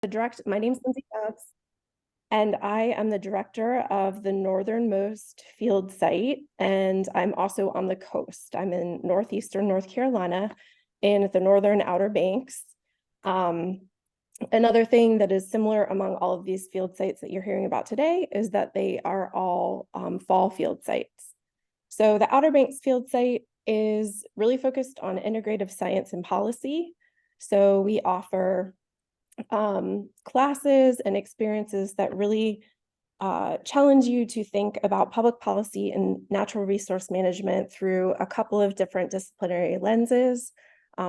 My name's Lindsay Dobbs, and I am the director of the northernmost field site, and I'm also on the coast. I'm in northeastern North Carolina in the northern Outer Banks. Another thing that is similar among all of these field sites that you're hearing about today is that they are all fall field sites. So the Outer Banks field site is really focused on integrative science and policy. So we offer classes and experiences that really challenge you to think about public policy and natural resource management through a couple of different disciplinary lenses.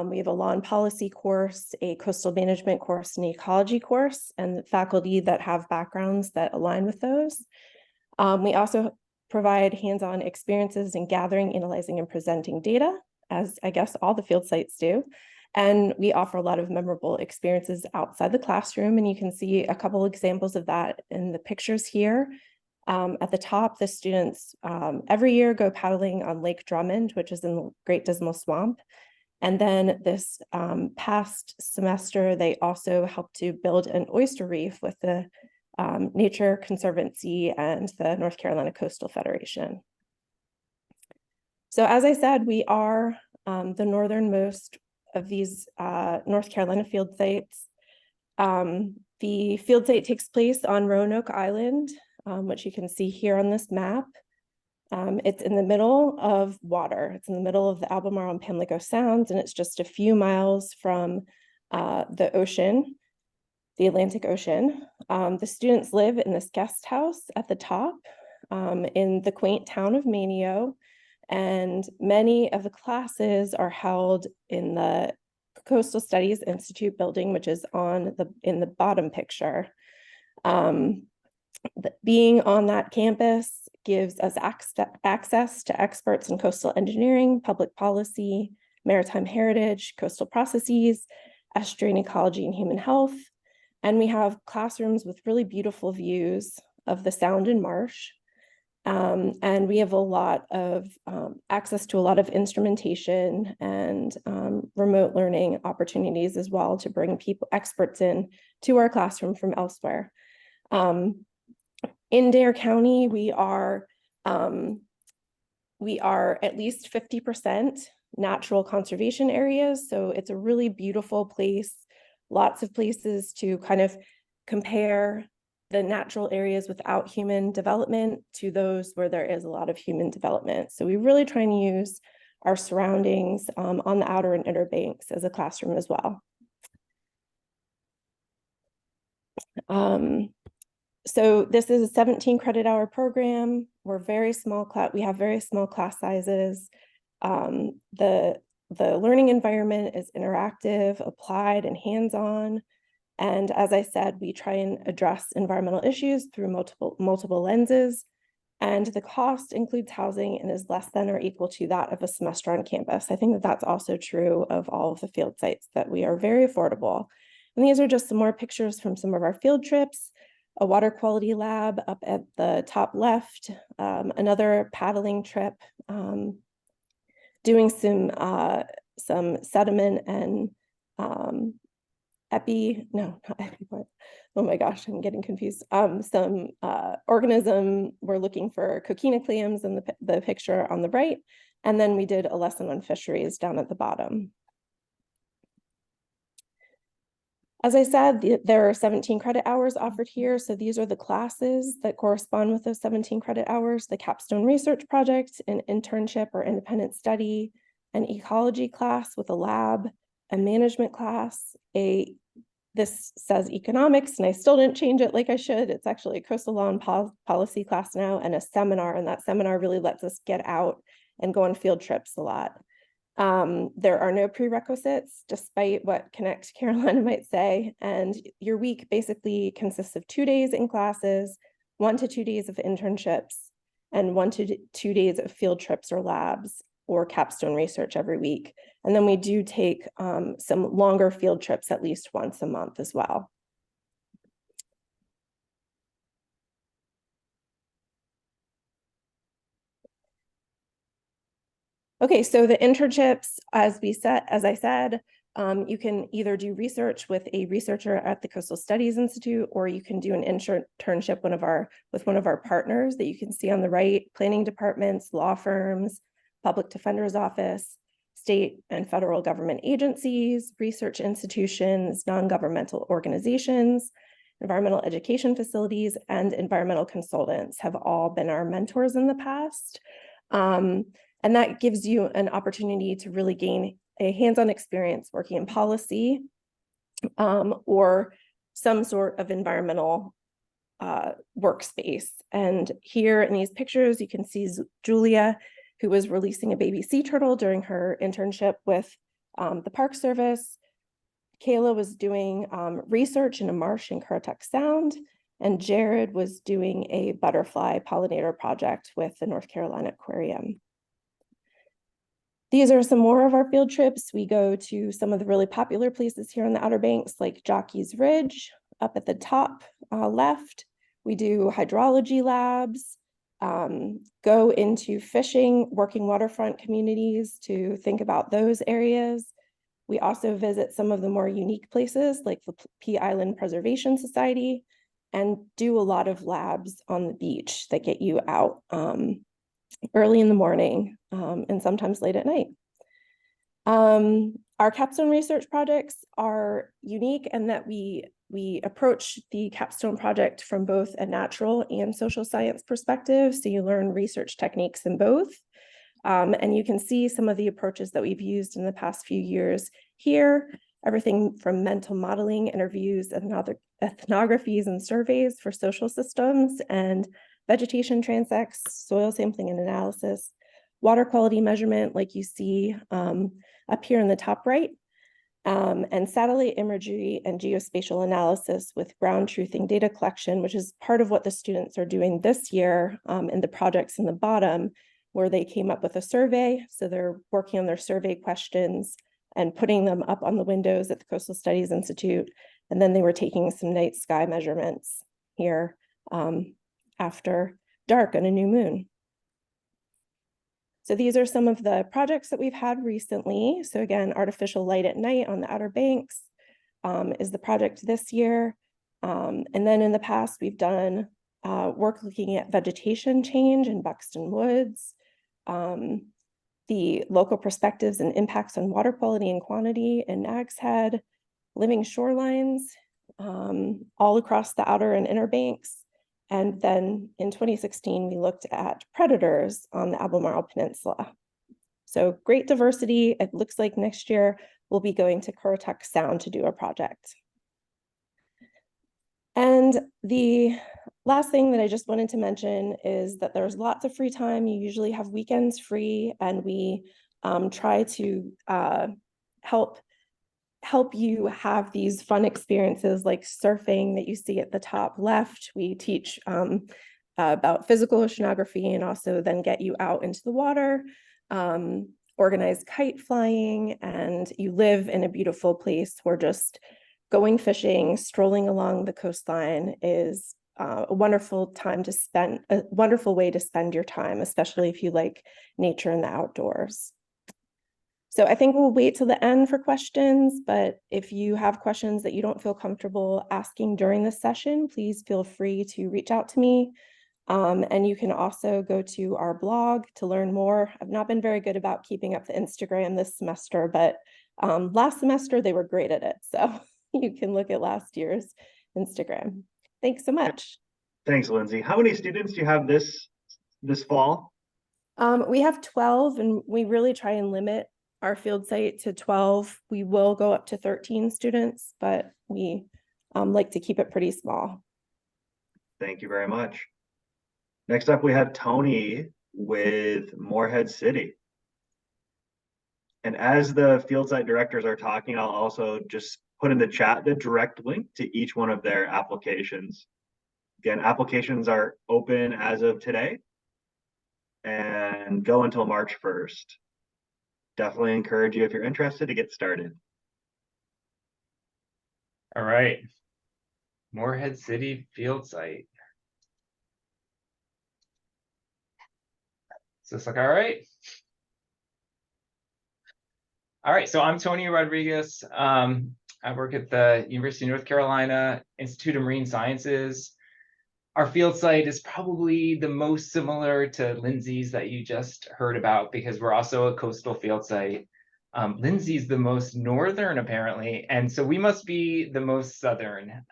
We have a law and policy course, a coastal management course, and ecology course, and faculty that have backgrounds that align with those. We also provide hands-on experiences in gathering, analyzing, and presenting data, as I guess all the field sites do. And we offer a lot of memorable experiences outside the classroom, and you can see a couple examples of that in the pictures here. At the top, the students every year go paddling on Lake Drummond, which is in the Great Dismal Swamp. And then this past semester, they also helped to build an oyster reef with the Nature Conservancy and the North Carolina Coastal Federation. So as I said, we are the northernmost of these North Carolina field sites. The field site takes place on Roanoke Island, which you can see here on this map. It's in the middle of water. It's in the middle of the Albemarle and Pamlico Sounds, and it's just a few miles from the ocean, the Atlantic Ocean. The students live in this guest house at the top in the quaint town of Manio, and many of the classes are held in the Coastal Studies Institute building, which is in the bottom picture. Being on that campus gives us access to experts in coastal engineering, public policy, maritime heritage, coastal processes, estuarine ecology, and human health. And we have classrooms with really beautiful views of the Sound and Marsh. And we have a lot of access to a lot of instrumentation and remote learning opportunities as well to bring experts in to our classroom from elsewhere. In Dare County, we are at least 50% natural conservation areas. So it's a really beautiful place, lots of places to kind of compare the natural areas without human development to those where there is a lot of human development. So we really try and use our surroundings on the outer and inner banks as a classroom as well. So this is a 17 credit hour program. We have very small class sizes. The learning environment is interactive, applied, and hands-on. And as I said, we try and address environmental issues through multiple lenses. And the cost includes housing and is less than or equal to that of a semester on campus. I think that that's also true of all of the field sites, that we are very affordable. And these are just some more pictures from some of our field trips. A water quality lab up at the top left, another paddling trip, doing some sediment and oh my gosh, I'm getting confused. Some organism, we're looking for coquina clams in the picture on the right, and then we did a lesson on fisheries down at the bottom. As I said, there are 17 credit hours offered here. So these are the classes that correspond with those 17 credit hours: the capstone research project, an internship or independent study, an ecology class with a lab, a management class, this says economics, and I still didn't change it like I should. It's actually a coastal law and policy class now, and a seminar, and that seminar really lets us get out and go on field trips a lot. There are no prerequisites, despite what Connect Carolina might say, and your week basically consists of 2 days in classes, 1 to 2 days of internships, and 1 to 2 days of field trips or labs or capstone research every week. And then we do take some longer field trips at least once a month as well. Okay, so the internships, as I said, You can either do research with a researcher at the Coastal Studies Institute, or you can do an internship with one of our partners that you can see on the right: planning departments, law firms, public defender's office, state and federal government agencies, research institutions, non-governmental organizations, environmental education facilities, and environmental consultants have all been our mentors in the past. And that gives you an opportunity to really gain a hands-on experience working in policy or some sort of environmental workspace. And here in these pictures, you can see Julia, who was releasing a baby sea turtle during her internship with the Park Service. Kayla was doing research in a marsh in Currituck Sound, and Jared was doing a butterfly pollinator project with the North Carolina Aquarium. These are some more of our field trips. We go to some of the really popular places here on the Outer Banks, like Jockey's Ridge up at the top left. We do hydrology labs, go into fishing, working waterfront communities to think about those areas. We also visit some of the more unique places like the Pea Island Preservation Society, and do a lot of labs on the beach that get you out early in the morning and sometimes late at night. Our capstone research projects are unique in that we approach the capstone project from both a natural and social science perspective. So you learn research techniques in both. And you can see some of the approaches that we've used in the past few years here, everything from mental modeling, interviews, ethnographies and surveys for social systems, and vegetation transects, soil sampling and analysis, water quality measurement, like you see up here in the top right, and satellite imagery and geospatial analysis with ground truthing data collection, which is part of what the students are doing this year in the projects in the bottom, where they came up with a survey. So they're working on their survey questions and putting them up on the windows at the Coastal Studies Institute. And then they were taking some night sky measurements here after dark on a new moon. So these are some of the projects that we've had recently. So again, artificial light at night on the Outer Banks is the project this year. And then in the past, we've done work looking at vegetation change in Buxton Woods, the local perspectives and impacts on water quality and quantity in Nags Head, living shorelines all across the Outer and Inner Banks. And then in 2016, we looked at predators on the Albemarle Peninsula. So great diversity. It looks like next year we'll be going to Currituck Sound to do a project. And the last thing that I just wanted to mention is that there's lots of free time. You usually have weekends free, and we try to help you have these fun experiences like surfing that you see at the top left. We teach about physical oceanography and also then get you out into the water, organize kite flying, and you live in a beautiful place where just going fishing, strolling along the coastline is a wonderful time to spend, a wonderful way to spend your time, especially if you like nature and the outdoors. So I think we'll wait till the end for questions, but if you have questions that you don't feel comfortable asking during this session, please feel free to reach out to me. And you can also go to our blog to learn more. I've not been very good about keeping up the Instagram this semester, but last semester they were great at it. So you can look at last year's Instagram. Thanks so much. Thanks, Lindsay. How many students do you have this fall? We have 12, and we really try and limit our field site to 12. We will go up to 13 students, but we like to keep it pretty small. Thank you very much. Next up, we have Tony with Morehead City. And as the field site directors are talking, I'll also just put in the chat the direct link to each one of their applications. Again, applications are open as of today and go until March 1st. Definitely encourage you, if you're interested, to get started. All right. Morehead City field site. Does this look all right? All right, so I'm Tony Rodriguez. I work at the University of North Carolina Institute of Marine Sciences. Our field site is probably the most similar to Lindsay's that you just heard about because we're also a coastal field site. Lindsay's the most northern apparently, and so we must be the most southern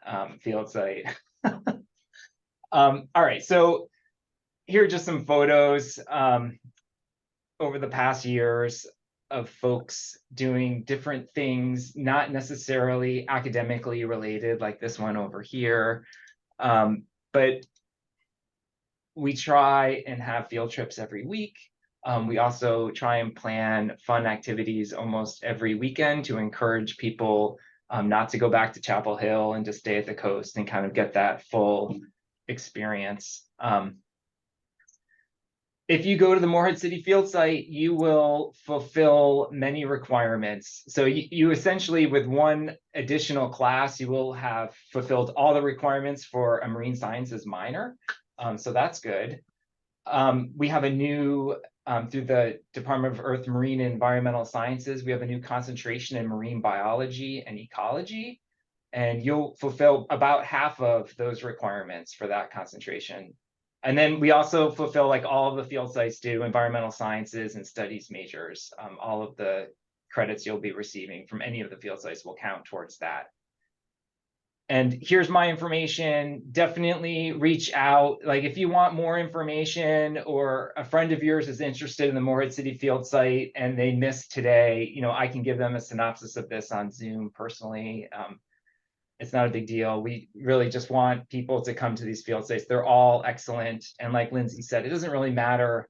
field site. All right, so here are just some photos over the past years of folks doing different things, not necessarily academically related, like this one over here. But we try and have field trips every week. We also try and plan fun activities almost every weekend to encourage people not to go back to Chapel Hill and to stay at the coast and kind of get that full experience. If you go to the Morehead City field site, you will fulfill many requirements. So you essentially, with one additional class, you will have fulfilled all the requirements for a marine sciences minor. So that's good. We have a new, through the Department of Earth, Marine, and Environmental Sciences, we have a new concentration in marine biology and ecology. And you'll fulfill about half of those requirements for that concentration. And then we also fulfill, like all of the field sites do, environmental sciences and studies majors. All of the credits you'll be receiving from any of the field sites will count towards that. And here's my information. Definitely reach out. Like if you want more information or a friend of yours is interested in the Morehead City field site and they missed today, you know, I can give them a synopsis of this on Zoom personally. It's not a big deal. We really just want people to come to these field sites. They're all excellent. And like Lindsay said, it doesn't really matter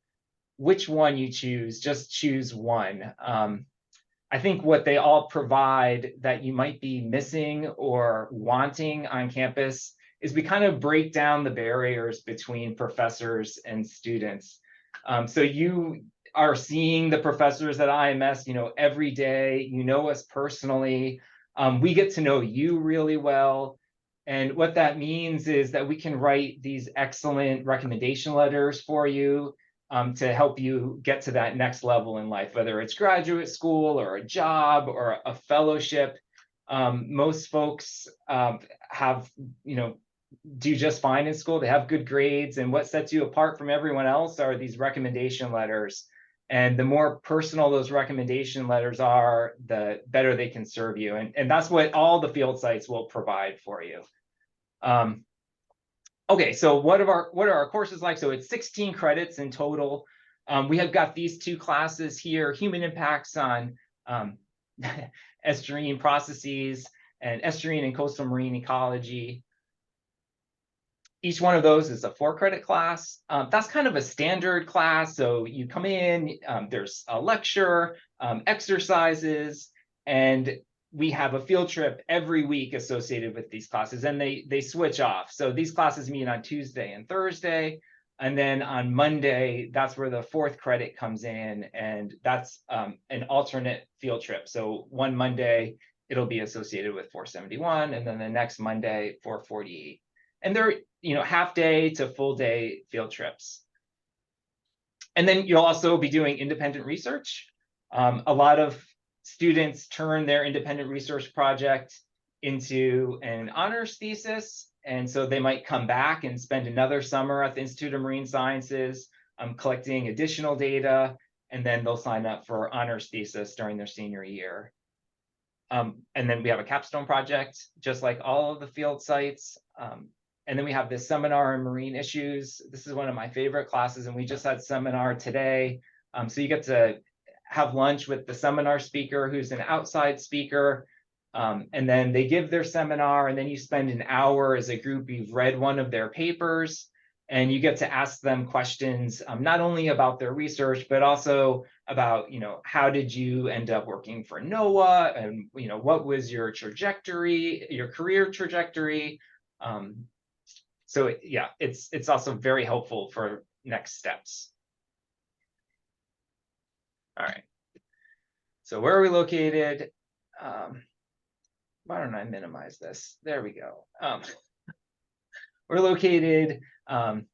which one you choose, just choose one. I think what they all provide that you might be missing or wanting on campus is we kind of break down the barriers between professors and students. So you are seeing the professors at IMS, you know, every day, you know us personally. We get to know you really well. And what that means is that we can write these excellent recommendation letters for you to help you get to that next level in life, whether it's graduate school or a job or a fellowship. Most folks have, you know, do just fine in school. They have good grades. And what sets you apart from everyone else are these recommendation letters. And the more personal those recommendation letters are, the better they can serve you. And that's what all the field sites will provide for you. Okay, so what are our courses like? So it's 16 credits in total. We have got these two classes here, human impacts on estuarine processes and estuarine and coastal marine ecology. Each one of those is a 4-credit class. That's kind of a standard class. So you come in, there's a lecture, exercises, and we have a field trip every week associated with these classes, and they switch off. So these classes meet on Tuesday and Thursday. And then on Monday, that's where the 4th credit comes in, and that's an alternate field trip. So one Monday, it'll be associated with 471, and then the next Monday, 448. And they're, you know, half day to full day field trips. And then you'll also be doing independent research. A lot of students turn their independent research project into an honors thesis. And so they might come back and spend another summer at the Institute of Marine Sciences collecting additional data, and then they'll sign up for honors thesis during their senior year. And then we have a capstone project, just like all of the field sites. And then we have this seminar on marine issues. This is one of my favorite classes, and we just had seminar today. So you get to have lunch with the seminar speaker, who's an outside speaker. And then they give their seminar, and then you spend an hour as a group. You've read one of their papers, and you get to ask them questions, not only about their research, but also about, you know, how did you end up working for NOAA, and, you know, what was your trajectory, your career trajectory. So yeah, it's also very helpful for next steps. All right. So where are we located? Why don't I minimize this? There we go. We're located down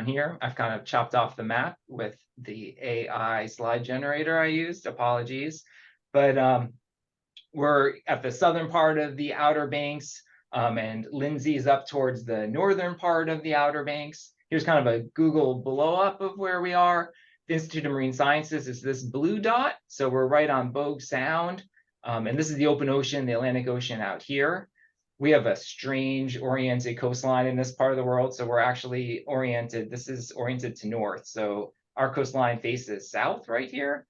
here. I've kind of chopped off the map with the AI slide generator I used. Apologies. but we're at the southern part of the Outer Banks, and Lindsay's up towards the northern part of the Outer Banks. Here's kind of a Google blow up of where we are. The Institute of Marine Sciences is this blue dot. So we're right on Bogue Sound. And this is the open ocean, the Atlantic Ocean out here. We have a strange oriented coastline in this part of the world. So we're actually oriented, this is oriented to north. So our coastline faces south right here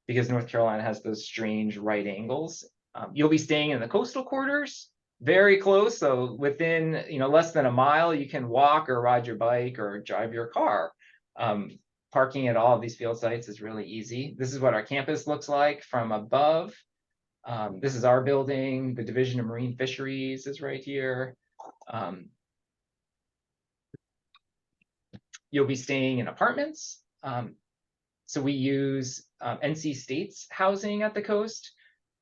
because North Carolina has those strange right angles. You'll be staying in the coastal quarters, very close. So within, less than a mile, you can walk or ride your bike or drive your car. Parking at all of these field sites is really easy. This is what our campus looks like from above. This is our building. The Division of Marine Fisheries is right here. You'll be staying in apartments. So we use NC State's housing at the coast.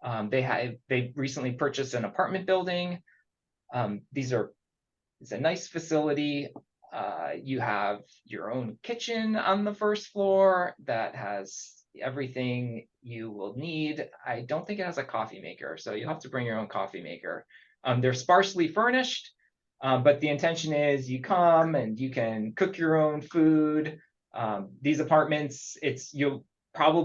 They recently purchased an apartment building. It's a nice facility. You have your own kitchen on the first floor that has everything you will need. I don't think it has a coffee maker, so you'll have to bring your own coffee maker. They're sparsely furnished, but the intention is you come and you can cook your own food. These apartments, it'll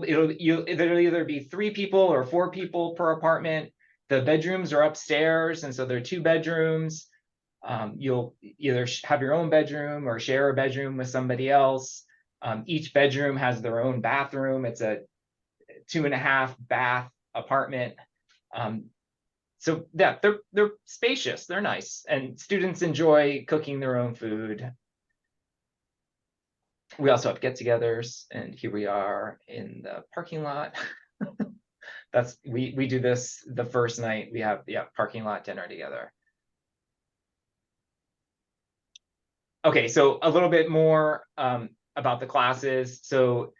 either be 3 people or 4 people per apartment. The bedrooms are upstairs, and so they're 2 bedrooms. You'll either have your own bedroom or share a bedroom with somebody else. Each bedroom has their own bathroom. It's a 2.5 bath apartment. So yeah, they're spacious, they're nice, and students enjoy cooking their own food. We also have get-togethers, and here we are in the parking lot. We do this the first night. We have parking lot dinner together. Okay, so a little bit more about the classes. So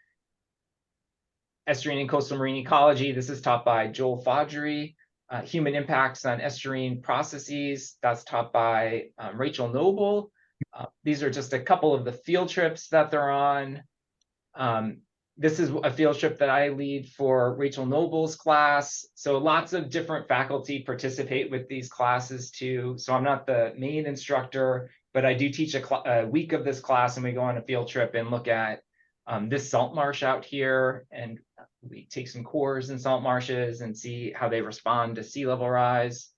Estuarine and Coastal Marine Ecology, this is taught by Joel Fodry. Human Impacts on Estuarine Processes, that's taught by Rachel Noble. These are just a couple of the field trips that they're on. This is a field trip that I lead for Rachel Noble's class. So lots of different faculty participate with these classes too. So I'm not the main instructor, but I do teach a week of this class, and we go on a field trip and look at this salt marsh out here, and we take some cores in salt marshes and see how they respond to sea level rise.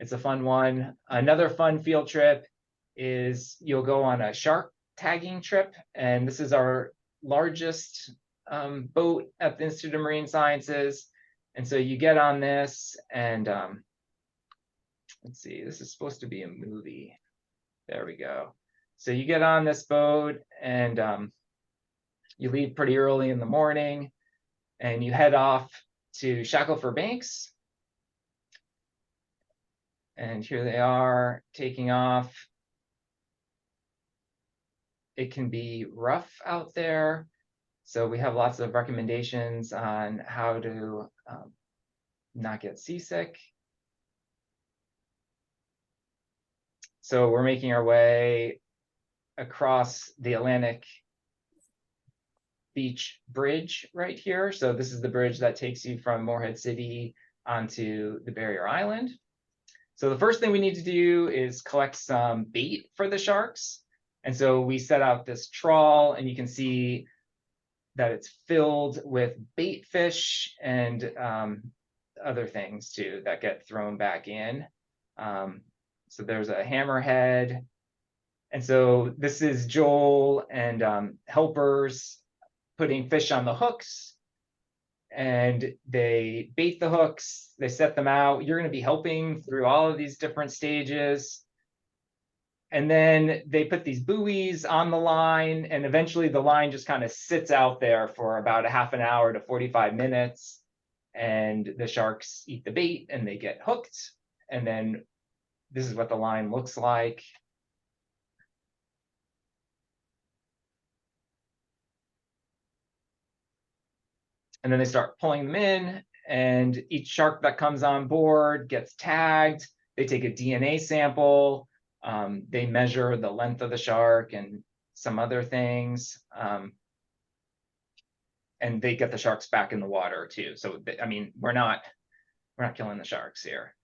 It's a fun one. Another fun field trip is you'll go on a shark tagging trip, and this is our largest boat at the Institute of Marine Sciences. And so you get on this, and let's see, this is supposed to be a movie. There we go. So you get on this boat, and you leave pretty early in the morning, and you head off to Shackleford Banks. And here they are taking off. It can be rough out there, so we have lots of recommendations on how to not get seasick. So we're making our way across the Atlantic Beach Bridge right here. So this is the bridge that takes you from Morehead City onto the barrier island. So the first thing we need to do is collect some bait for the sharks. And so we set out this trawl, and you can see that it's filled with bait fish and other things too that get thrown back in. So there's a hammerhead. And so this is Joel and helpers putting fish on the hooks, and they bait the hooks, they set them out. You're going to be helping through all of these different stages. And then they put these buoys on the line, and eventually the line just kind of sits out there for about a half an hour to 45 minutes. And the sharks eat the bait and they get hooked. And then this is what the line looks like. And then they start pulling them in, and each shark that comes on board gets tagged. They take a DNA sample. They measure the length of the shark and some other things. and they get the sharks back in the water too. So I mean, we're not killing the sharks here.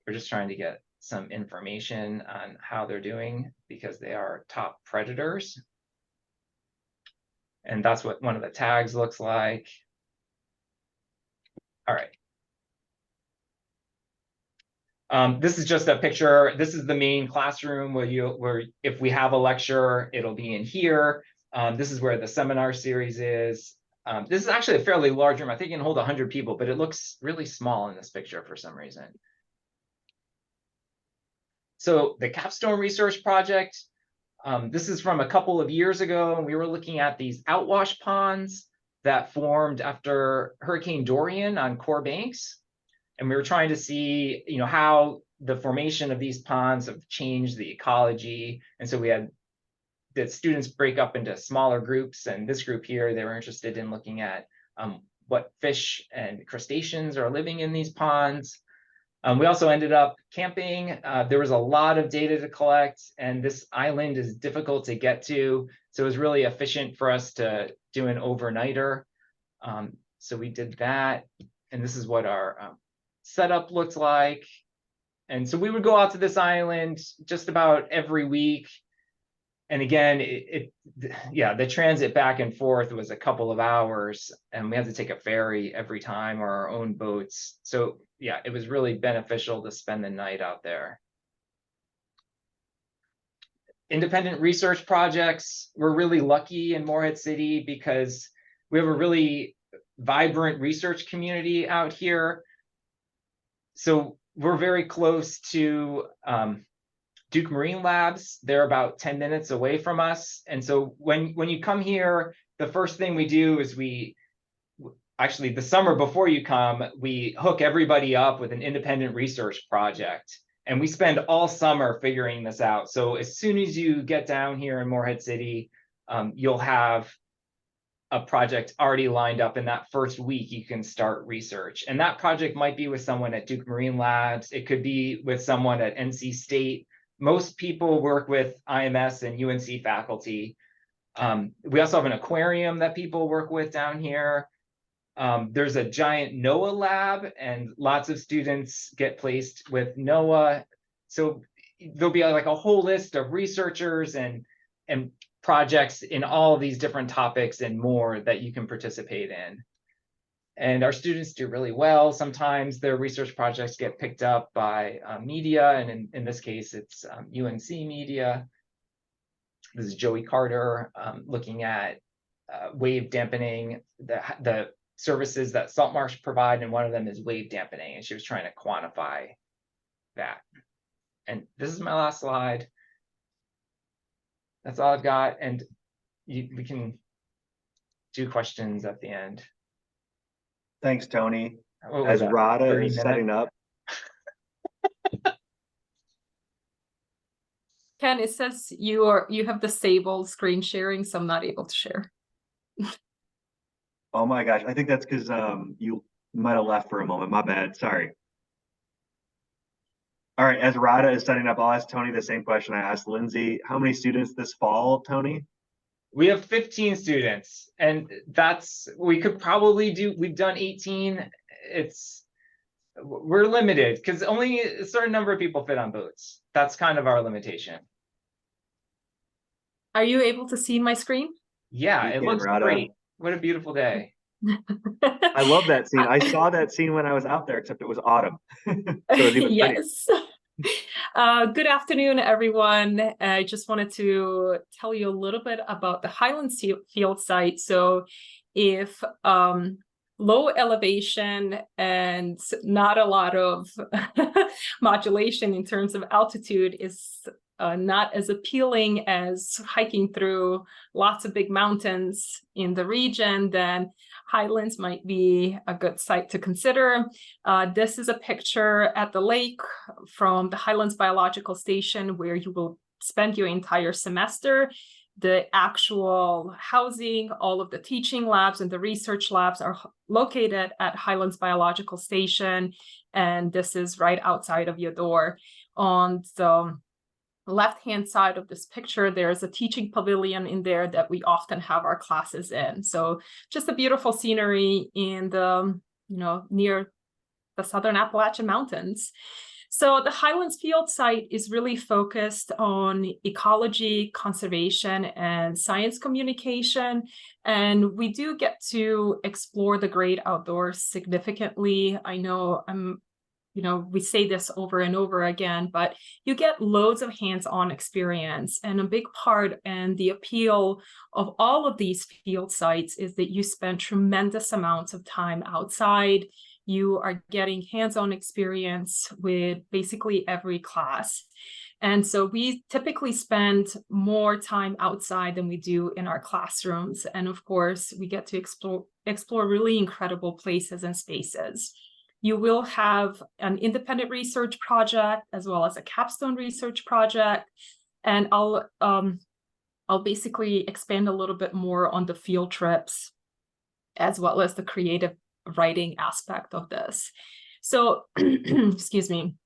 We're just trying to get some information on how they're doing because they are top predators. And that's what one of the tags looks like. All right. This is just a picture. This is the main classroom where if we have a lecture, it'll be in here. This is where the seminar series is. This is actually a fairly large room. I think it can hold 100 people, but it looks really small in this picture for some reason. So the capstone research project, this is from a couple of years ago, and we were looking at these outwash ponds that formed after Hurricane Dorian on Core Banks. And we were trying to see, how the formation of these ponds have changed the ecology. And so we had the students break up into smaller groups. And this group here, they were interested in looking at what fish and crustaceans are living in these ponds. We also ended up camping. There was a lot of data to collect, and this island is difficult to get to. So it was really efficient for us to do an overnighter. So we did that. And this is what our setup looked like. And so we would go out to this island just about every week. And again, the transit back and forth was a couple of hours, and we had to take a ferry every time or our own boats. So yeah, it was really beneficial to spend the night out there. Independent research projects, we're really lucky in Morehead City because we have a really vibrant research community out here. So we're very close to Duke Marine Labs. They're about 10 minutes away from us. And so when you come here, the first thing we do is actually the summer before you come, we hook everybody up with an independent research project. And we spend all summer figuring this out. So as soon as you get down here in Morehead City, you'll have a project already lined up. In that first week, you can start research. And that project might be with someone at Duke Marine Labs. It could be with someone at NC State. Most people work with IMS and UNC faculty. We also have an aquarium that people work with down here. There's a giant NOAA lab, and lots of students get placed with NOAA. So there'll be like a whole list of researchers and projects in all of these different topics and more that you can participate in. And our students do really well. Sometimes their research projects get picked up by media, and in this case, it's UNC media. This is Joey Carter looking at wave dampening, the services that salt marsh provide, and one of them is wave dampening, and she was trying to quantify that. And this is my last slide. That's all I've got, and we can do questions at the end. Thanks, Tony. As Rada is setting up. Ken, it says you have disabled screen sharing, so I'm not able to share. Oh my gosh, I think that's because you might have left for a moment. My bad. Sorry. All right, as Rada is setting up, I'll ask Tony the same question I asked Lindsay. How many students this fall, Tony? We have 15 students, and we could probably do, we've done 18. We're limited because only a certain number of people fit on boats. That's kind of our limitation. Are you able to see my screen? Yeah, it looks great. What a beautiful day. I love that scene. I saw that scene when I was out there, except it was autumn. So it was even yes. Good afternoon, everyone. I just wanted to tell you a little bit about the Highlands field site. So if low elevation and not a lot of modulation in terms of altitude is not as appealing as hiking through lots of big mountains in the region, then Highlands might be a good site to consider. This is a picture at the lake from the Highlands Biological Station where you will spend your entire semester. The actual housing, all of the teaching labs and the research labs are located at Highlands Biological Station, and this is right outside of your door. On the left-hand side of this picture, there's a teaching pavilion in there that we often have our classes in. So just a beautiful scenery in the, near the Southern Appalachian Mountains. So the Highlands field site is really focused on ecology, conservation, and science communication. And we do get to explore the great outdoors significantly. I know we say this over and over again, but you get loads of hands-on experience. And a big part and the appeal of all of these field sites is that you spend tremendous amounts of time outside. You are getting hands-on experience with basically every class. And so we typically spend more time outside than we do in our classrooms. And of course, we get to explore really incredible places and spaces. You will have an independent research project as well as a capstone research project. And I'll basically expand a little bit more on the field trips as well as the creative writing aspect of this. So, excuse me.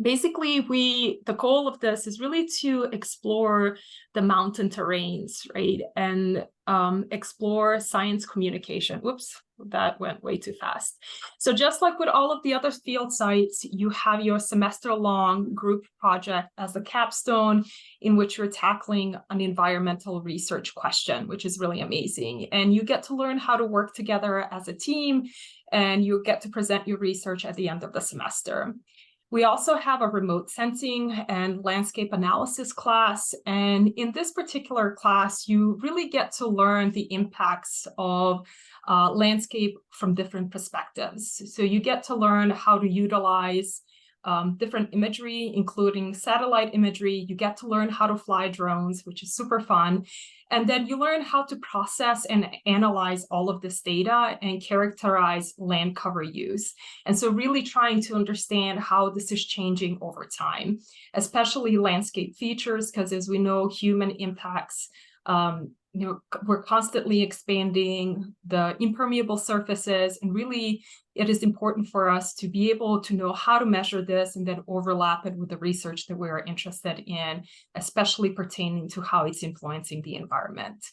Basically, the goal of this is really to explore the mountain terrains, right? And explore science communication. Whoops, that went way too fast. So just like with all of the other field sites, you have your semester-long group project as a capstone in which you're tackling an environmental research question, which is really amazing. And you get to learn how to work together as a team, and you get to present your research at the end of the semester. We also have a remote sensing and landscape analysis class. And in this particular class, you really get to learn the impacts of landscape from different perspectives. So you get to learn how to utilize different imagery, including satellite imagery. You get to learn how to fly drones, which is super fun. And then you learn how to process and analyze all of this data and characterize land cover use. And so really trying to understand how this is changing over time, especially landscape features, because as we know, human impacts, we're constantly expanding the impermeable surfaces, and really it is important for us to be able to know how to measure this and then overlap it with the research that we're interested in, especially pertaining to how it's influencing the environment.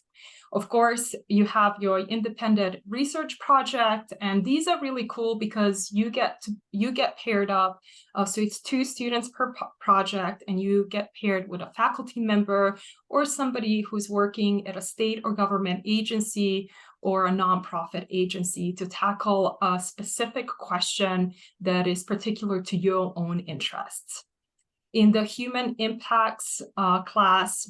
Of course, you have your independent research project, and these are really cool because you get paired up. So it's 2 students per project, and you get paired with a faculty member or somebody who's working at a state or government agency or a nonprofit agency to tackle a specific question that is particular to your own interests. In the human impacts class,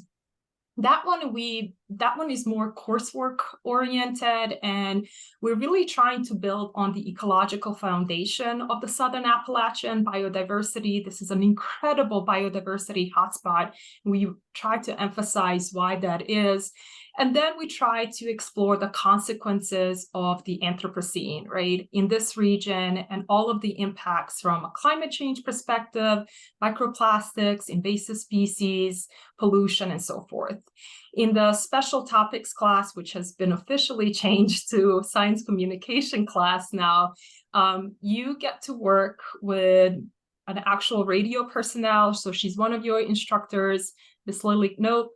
that one is more coursework oriented, and we're really trying to build on the ecological foundation of the Southern Appalachian biodiversity. This is an incredible biodiversity hotspot. We try to emphasize why that is. And then we try to explore the consequences of the Anthropocene, right, in this region, and all of the impacts from a climate change perspective, microplastics, invasive species, pollution, and so forth. In the special topics class, which has been officially changed to science communication class now, you get to work with an actual radio personnel. So she's one of your instructors, Miss Lily Knope,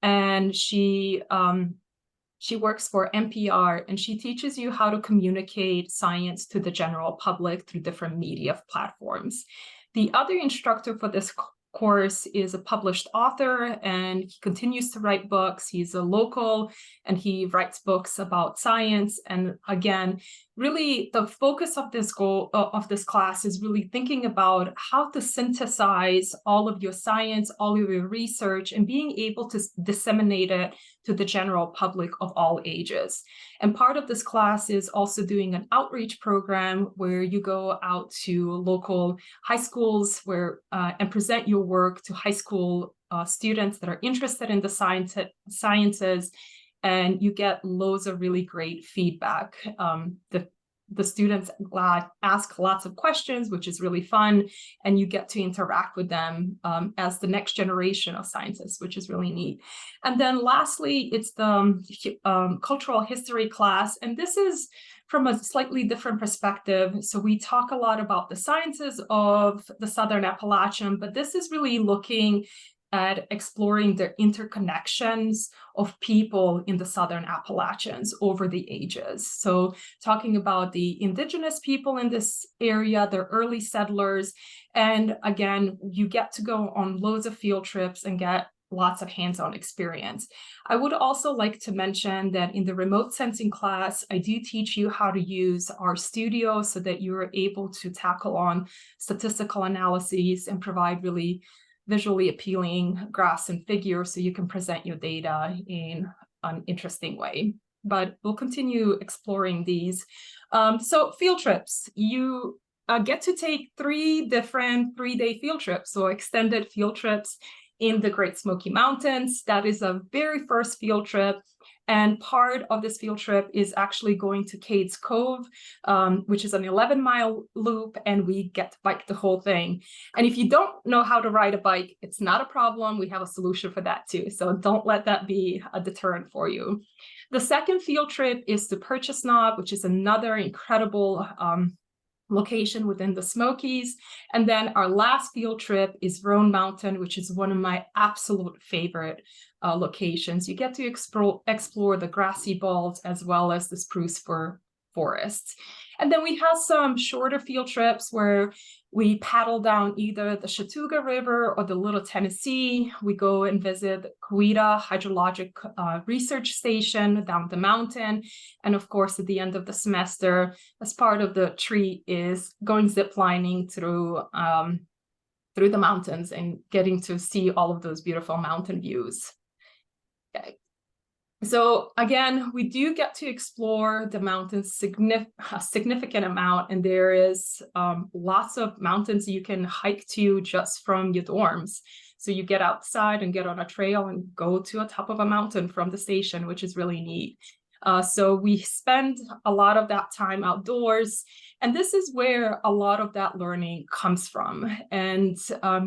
and she works for NPR, and she teaches you how to communicate science to the general public through different media platforms. The other instructor for this course is a published author, and he continues to write books. He's a local, and he writes books about science. And again, really the focus of this class is really thinking about how to synthesize all of your science, all of your research, and being able to disseminate it to the general public of all ages. And part of this class is also doing an outreach program where you go out to local high schools and present your work to high school students that are interested in the sciences, and you get loads of really great feedback. The students ask lots of questions, which is really fun, and you get to interact with them as the next generation of scientists, which is really neat. And then lastly, it's the cultural history class, and this is from a slightly different perspective. So we talk a lot about the sciences of the Southern Appalachian, but this is really looking at exploring the interconnections of people in the Southern Appalachians over the ages. So talking about the indigenous people in this area, the early settlers, and again, you get to go on loads of field trips and get lots of hands-on experience. I would also like to mention that in the remote sensing class, I do teach you how to use RStudio so that you're able to tackle on statistical analyses and provide really visually appealing graphs and figures so you can present your data in an interesting way. But we'll continue exploring these. So field trips, you get to take 3 different 3-day field trips, so extended field trips in the Great Smoky Mountains. That is a very first field trip. And part of this field trip is actually going to Cades Cove, which is an 11-mile loop, and we get to bike the whole thing. And if you don't know how to ride a bike, it's not a problem. We have a solution for that too. So don't let that be a deterrent for you. The second field trip is to Purchase Knob, which is another incredible location within the Smokies. And then our last field trip is Roan Mountain, which is one of my absolute favorite locations. You get to explore the grassy balls as well as the spruce fir forests. And then we have some shorter field trips where we paddle down either the Chattooga River or the Little Tennessee. We go and visit the Coweta Hydrologic Research Station down the mountain. And of course, at the end of the semester, as part of the treat is going ziplining through the mountains and getting to see all of those beautiful mountain views. Okay. So again, we do get to explore the mountains a significant amount, and there is lots of mountains you can hike to just from your dorms. So you get outside and get on a trail and go to the top of a mountain from the station, which is really neat. So we spend a lot of that time outdoors, and this is where a lot of that learning comes from. And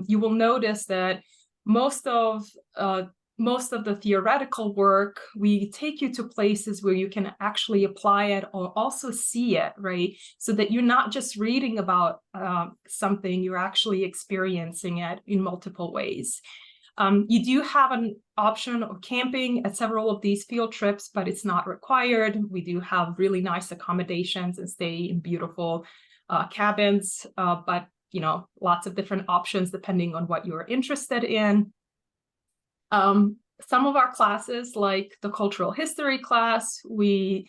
you will notice that most of the theoretical work, we take you to places where you can actually apply it or also see it, right? So that you're not just reading about something, you're actually experiencing it in multiple ways. You do have an option of camping at several of these field trips, but it's not required. We do have really nice accommodations and stay in beautiful cabins, but lots of different options depending on what you're interested in. Some of our classes, like the cultural history class, we're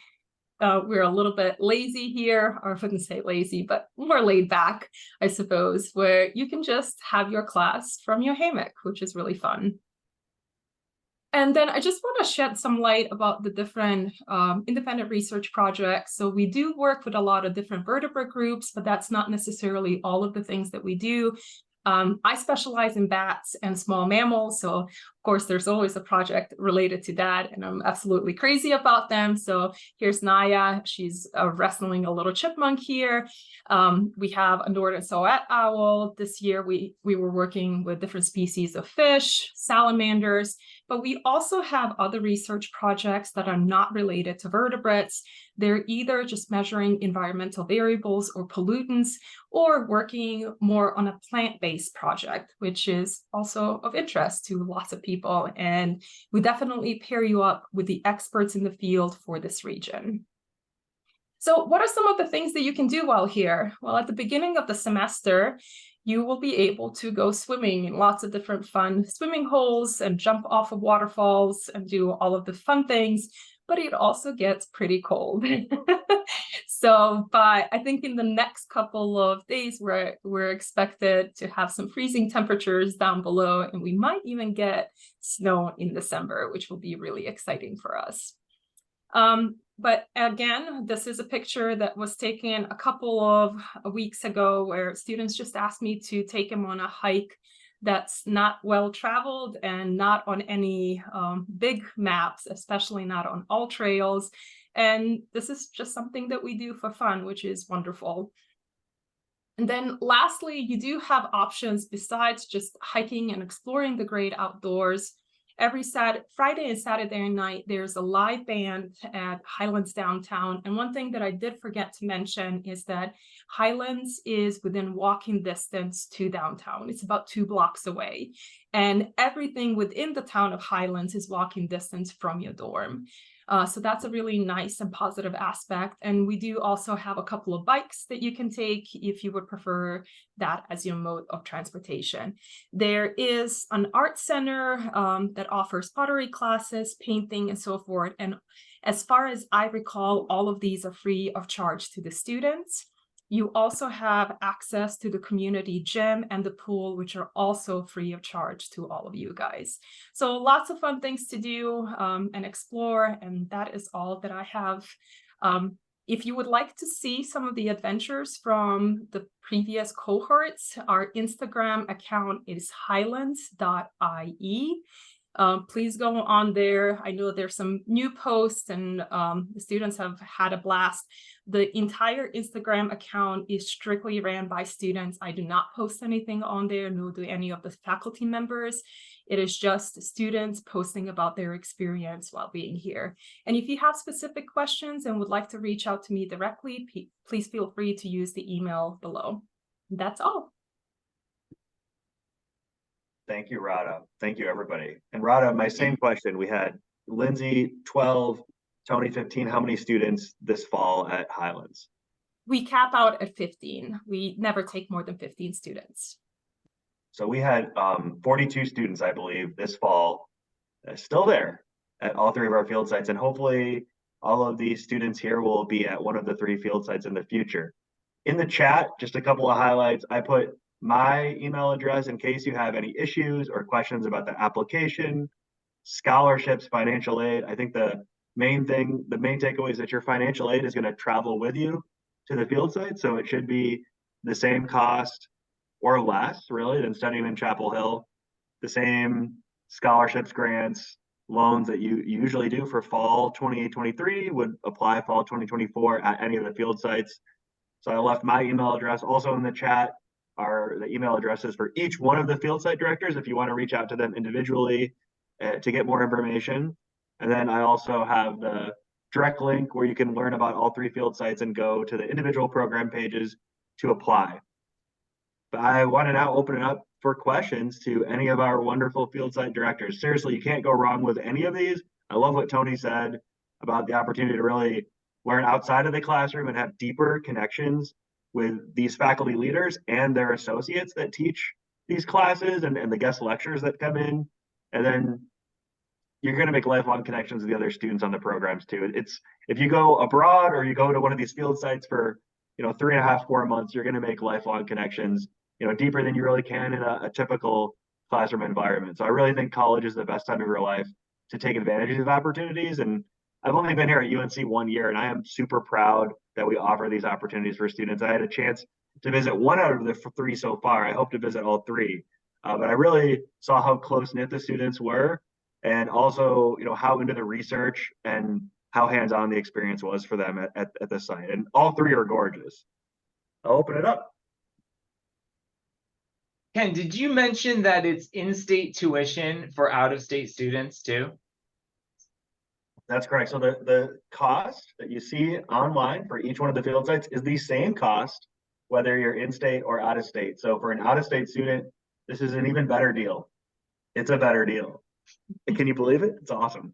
a little bit lazy here, or I wouldn't say lazy, but more laid back, I suppose, where you can just have your class from your hammock, which is really fun. And then I just want to shed some light about the different independent research projects. So we do work with a lot of different vertebrate groups, but that's not necessarily all of the things that we do. I specialize in bats and small mammals, so of course there's always a project related to that, and I'm absolutely crazy about them. So here's Naya, she's wrestling a little chipmunk here. We have a northern saw-whet owl. This year we were working with different species of fish, salamanders, but we also have other research projects that are not related to vertebrates. They're either just measuring environmental variables or pollutants, or working more on a plant-based project, which is also of interest to lots of people. And we definitely pair you up with the experts in the field for this region. So what are some of the things that you can do while here? Well, at the beginning of the semester, you will be able to go swimming in lots of different fun swimming holes and jump off of waterfalls and do all of the fun things, but it also gets pretty cold. So I think in the next couple of days, we're expected to have some freezing temperatures down below, and we might even get snow in December, which will be really exciting for us. But again, this is a picture that was taken a couple of weeks ago where students just asked me to take them on a hike that's not well traveled and not on any big maps, especially not on all trails. And this is just something that we do for fun, which is wonderful. And then lastly, you do have options besides just hiking and exploring the great outdoors. Every Friday and Saturday night, there's a live band at Highlands downtown. And one thing that I did forget to mention is that Highlands is within walking distance to downtown. It's about 2 blocks away. and everything within the town of Highlands is walking distance from your dorm. So that's a really nice and positive aspect. And we do also have a couple of bikes that you can take if you would prefer that as your mode of transportation. There is an art center that offers pottery classes, painting, and so forth. And as far as I recall, all of these are free of charge to the students. You also have access to the community gym and the pool, which are also free of charge to all of you guys. So lots of fun things to do and explore, and that is all that I have. If you would like to see some of the adventures from the previous cohorts, our Instagram account is highlands.ie. Please go on there. I know there's some new posts and the students have had a blast. The entire Instagram account is strictly ran by students. I do not post anything on there, nor do any of the faculty members. It is just students posting about their experience while being here. And if you have specific questions and would like to reach out to me directly, please feel free to use the email below. That's all. Thank you, Radha. Thank you, everybody. And Radha, my same question. We had Lindsay, 12, Tony, 15. How many students this fall at Highlands? We cap out at 15. We never take more than 15 students. So we had 42 students, I believe, this fall, still there at all three of our field sites. And hopefully all of these students here will be at one of the 3 field sites in the future. In the chat, just a couple of highlights. I put my email address in case you have any issues or questions about the application, scholarships, financial aid. I think the main takeaway is that your financial aid is going to travel with you to the field site. So it should be the same cost or less, really, than studying in Chapel Hill. The same scholarships, grants, loans that you usually do for fall 2023 would apply fall 2024 at any of the field sites. So I left my email address also in the chat. Are the email addresses for each one of the field site directors if you want to reach out to them individually to get more information. And then I also have the direct link where you can learn about all 3 field sites and go to the individual program pages to apply. But I want to now open it up for questions to any of our wonderful field site directors. Seriously, you can't go wrong with any of these. I love what Tony said about the opportunity to really learn outside of the classroom and have deeper connections with these faculty leaders and their associates that teach these classes and the guest lecturers that come in. And then you're going to make lifelong connections with the other students on the programs too. It's if you go abroad or you go to one of these field sites for 3.5, 4 months, you're going to make lifelong connections, deeper than you really can in a typical classroom environment. So I really think college is the best time of your life to take advantage of these opportunities. And I've only been here at UNC 1 year, and I am super proud that we offer these opportunities for students. I had a chance to visit 1 out of the 3 so far. I hope to visit all 3, but I really saw how close-knit the students were, and also, how into the research and how hands-on the experience was for them at the site. And all 3 are gorgeous. I'll open it up. Ken, did you mention that it's in-state tuition for out-of-state students too? That's correct. So the cost that you see online for each one of the field sites is the same cost, whether you're in-state or out-of-state. So for an out-of-state student, this is an even better deal. It's a better deal. Can you believe it? It's awesome.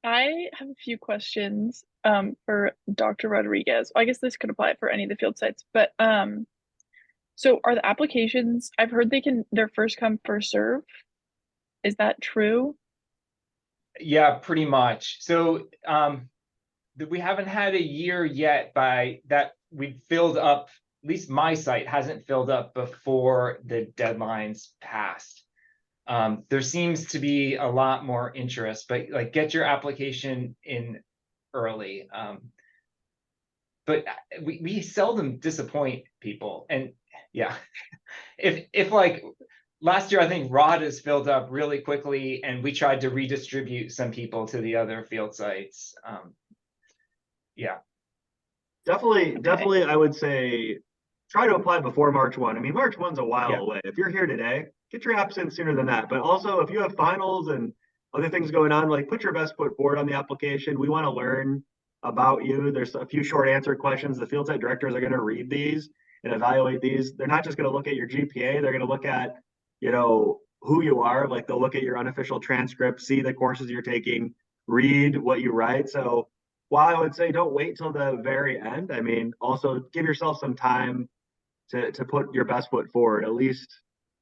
I have a few questions for Dr. Rodriguez. I guess this could apply for any of the field sites, but so are the applications, I've heard they're first come, first serve. Is that true? Yeah, pretty much. So we haven't had a year yet by that we've filled up, at least my site hasn't filled up before the deadlines passed. There seems to be a lot more interest, but like get your application in early. But we seldom disappoint people. And yeah, if like last year, I think Rod has filled up really quickly, and we tried to redistribute some people to the other field sites. Yeah. Definitely, I would say try to apply before March 1. I mean, March 1's a while away. If you're here today, get your apps in sooner than that. But also, if you have finals and other things going on, like put your best foot forward on the application. We want to learn about you. There's a few short answer questions. The field site directors are going to read these, and evaluate these, they're not just going to look at your GPA, they're going to look at, you know, who you are. Like they'll look at your unofficial transcript, see the courses you're taking, read what you write. So while I would say don't wait till the very end, I mean, also give yourself some time to put your best foot forward. At least,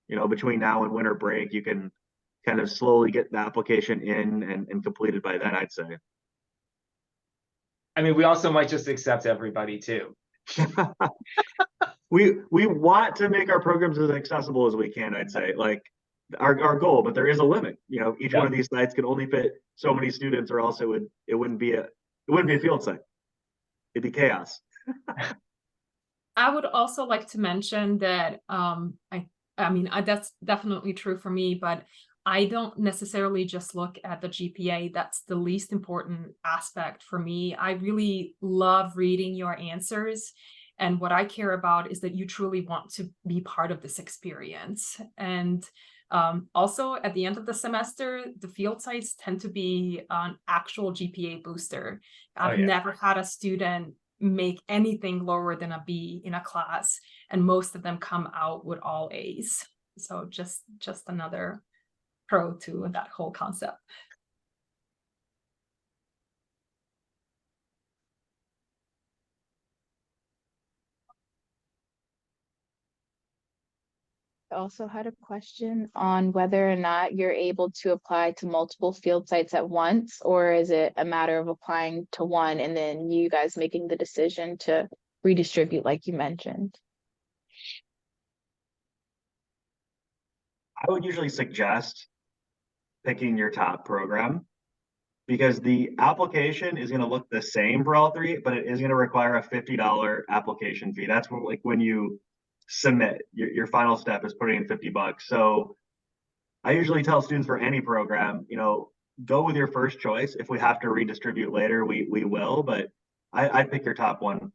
you know, between now and winter break, you can kind of slowly get the application in and completed by then, I'd say. I mean, we also might just accept everybody too. We want to make our programs as accessible as we can, I'd say, like our goal, but there is a limit. You know, each one of these sites can only fit so many students, or else it wouldn't be a field site. It'd be chaos. I would also like to mention that I mean that's definitely true for me, but I don't necessarily just look at the GPA. That's the least important aspect for me. I really love reading your answers. And what I care about is that you truly want to be part of this experience. And also at the end of the semester, the field sites tend to be an actual GPA booster. I've never had a student make anything lower than a B in a class, and most of them come out with all A's. So just another pro to that whole concept. I also had a question on whether or not you're able to apply to multiple field sites at once, or is it a matter of applying to one and then you guys making the decision to redistribute like you mentioned? I would usually suggest picking your top program, because the application is going to look the same for all three, but it is going to require a $50 application fee. That's what, like when you submit, your final step is putting in $50. So I usually tell students for any program, you know, go with your first choice. If we have to redistribute later, we will, but I'd pick your top one.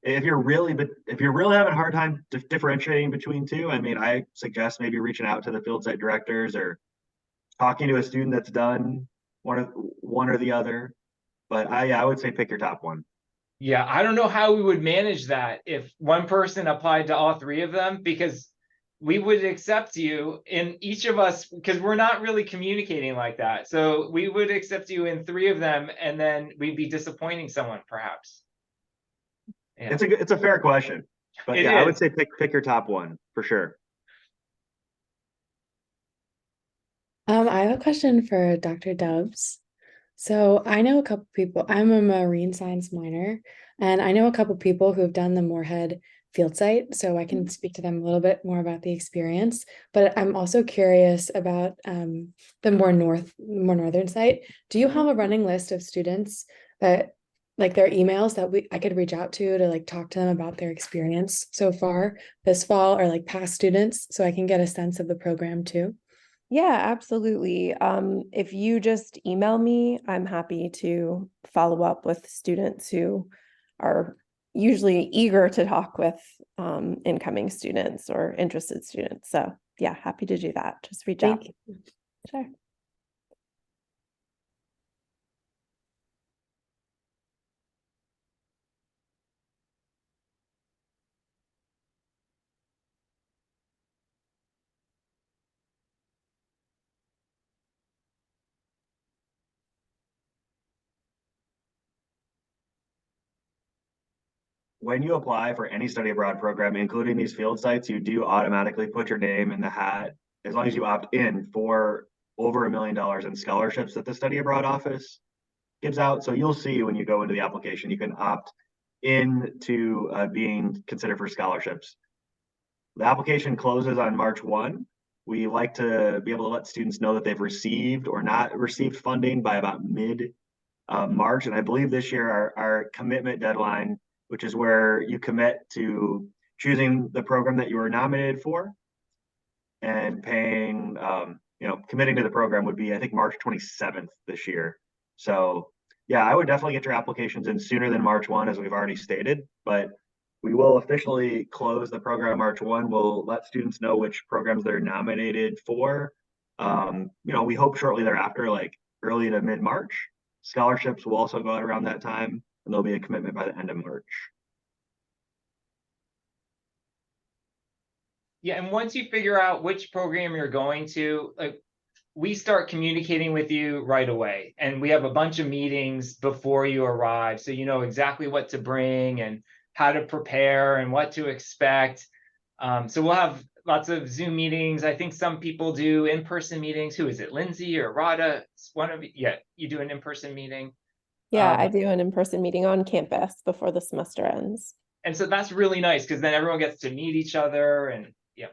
If you're really having a hard time differentiating between two, I mean, I suggest maybe reaching out to the field site directors or talking to a student that's done one or the other. But I would say pick your top one. Yeah, I don't know how we would manage that if one person applied to all three of them, because we would accept you in each of us, because we're not really communicating like that. So we would accept you in three of them, and then we'd be disappointing someone perhaps. Yeah. It's a fair question, but I would say pick your top one for sure. I have a question for Dr. Dubs. So I know a couple people, I'm a marine science minor, and I know a couple people who have done the Morehead field site, so I can speak to them a little bit more about the experience. But I'm also curious about the more northern site. Do you have a running list of students that, like, their emails that I could reach out to like talk to them about their experience so far this fall, or like past students, so I can get a sense of the program too? Yeah, absolutely. If you just email me, I'm happy to follow up with students who are usually eager to talk with incoming students or interested students. So yeah, happy to do that. Just reach out. Thank you. Sure. When you apply for any study abroad program, including these field sites, you do automatically put your name in the hat as long as you opt in for over $1 million in scholarships that the study abroad office gives out. So you'll see when you go into the application, you can opt in to being considered for scholarships. The application closes on March 1. We like to be able to let students know that they've received or not received funding by about mid March. And I believe this year our commitment deadline, which is where you commit to choosing the program that you were nominated for and paying, committing to the program, would be, I think, March 27th this year. So yeah, I would definitely get your applications in sooner than March 1, as we've already stated, but we will officially close the program March 1. We'll let students know which programs they're nominated for. We hope shortly thereafter, like early to mid-March. Scholarships will also go out around that time, and there'll be a commitment by the end of March. Yeah, and once you figure out which program you're going to, like, we start communicating with you right away. And we have a bunch of meetings before you arrive. So you know exactly what to bring and how to prepare and what to expect. So we'll have lots of Zoom meetings. I think some people do in-person meetings. Who is it, Lindsay or Rada? It's one of you. Yeah, you do an in-person meeting. Yeah, I do an in-person meeting on campus before the semester ends. And so that's really nice because then everyone gets to meet each other and yeah.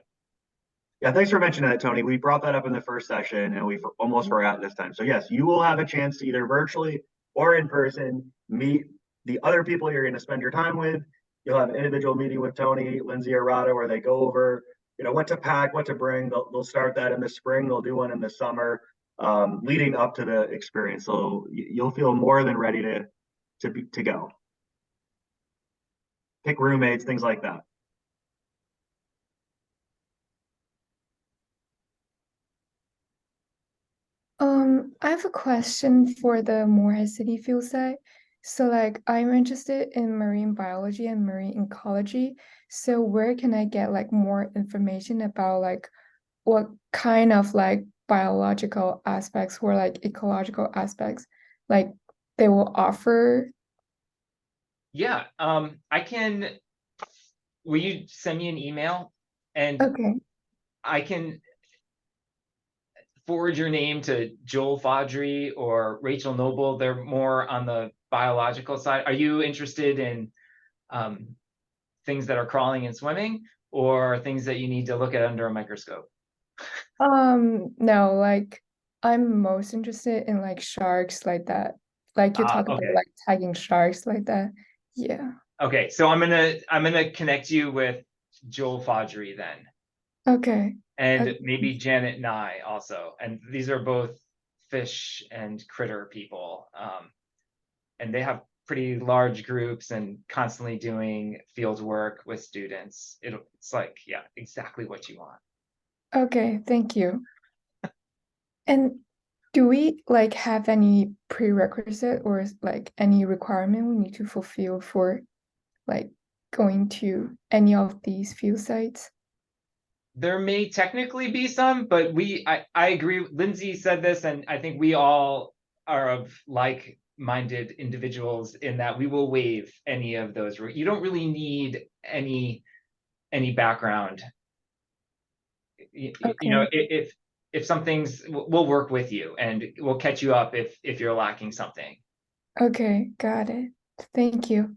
Yeah, thanks for mentioning that, Tony. We brought that up in the first session and we almost forgot this time. So yes, you will have a chance to either virtually or in person meet the other people you're going to spend your time with. You'll have an individual meeting with Tony, Lindsay, or Rada where they go over, what to pack, what to bring. They'll start that in the spring. They'll do one in the summer, leading up to the experience. So you'll feel more than ready to go. Pick roommates, things like that. I have a question for the Morehead City field site. So like I'm interested in marine biology and marine ecology. So where can I get like more information about like what kind of like biological aspects or like ecological aspects like they will offer? Yeah, I can, will you send me an email? And Okay. I can forward your name to Joel Fodry or Rachel Noble. They're more on the biological side. Are you interested in things that are crawling and swimming, or things that you need to look at under a microscope? No, like I'm most interested in like sharks like that. Like you talk about Okay. like tagging sharks like that. Yeah. Okay, so I'm gonna connect you with Joel Fodry then, Okay. and Okay. maybe Janet Nye also. And these are both fish and critter people, and they have pretty large groups and constantly doing field work with students. It's like, yeah, exactly what you want. Okay, thank you. And do we like have any prerequisite or like any requirement we need to fulfill for like going to any of these field sites? There may technically be some, but I agree. Lindsay said this, and I think we all are of like-minded individuals in that we will waive any of those. You don't really need any background. You know, if something's, we'll work with you and we'll catch you up if you're lacking something. Okay, got it. Thank you.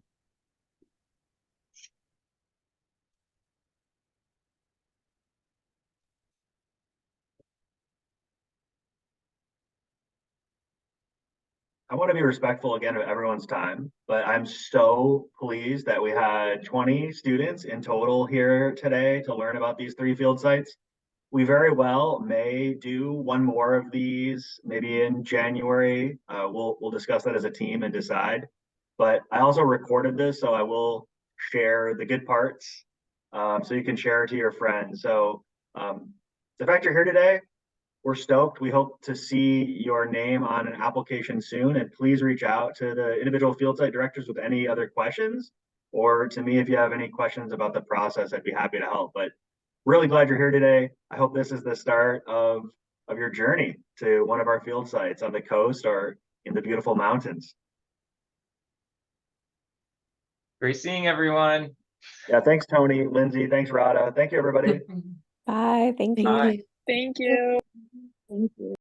I want to be respectful again of everyone's time, but I'm so pleased that we had 20 students in total here today to learn about these 3 field sites. We very well may do one more of these maybe in January. We'll discuss that as a team and decide. But I also recorded this, so I will share the good parts, so you can share it to your friends. So the fact you're here today, we're stoked. We hope to see your name on an application soon, and please reach out to the individual field site directors with any other questions, or to me if you have any questions about the process. I'd be happy to help. But really glad you're here today. I hope this is the start of your journey to one of our field sites on the coast or in the beautiful mountains. Great seeing everyone. Yeah, thanks, Tony, Lindsay. Thanks, Rada. Thank you, everybody. Bye. Thank you. Bye. Thank you. Thank you.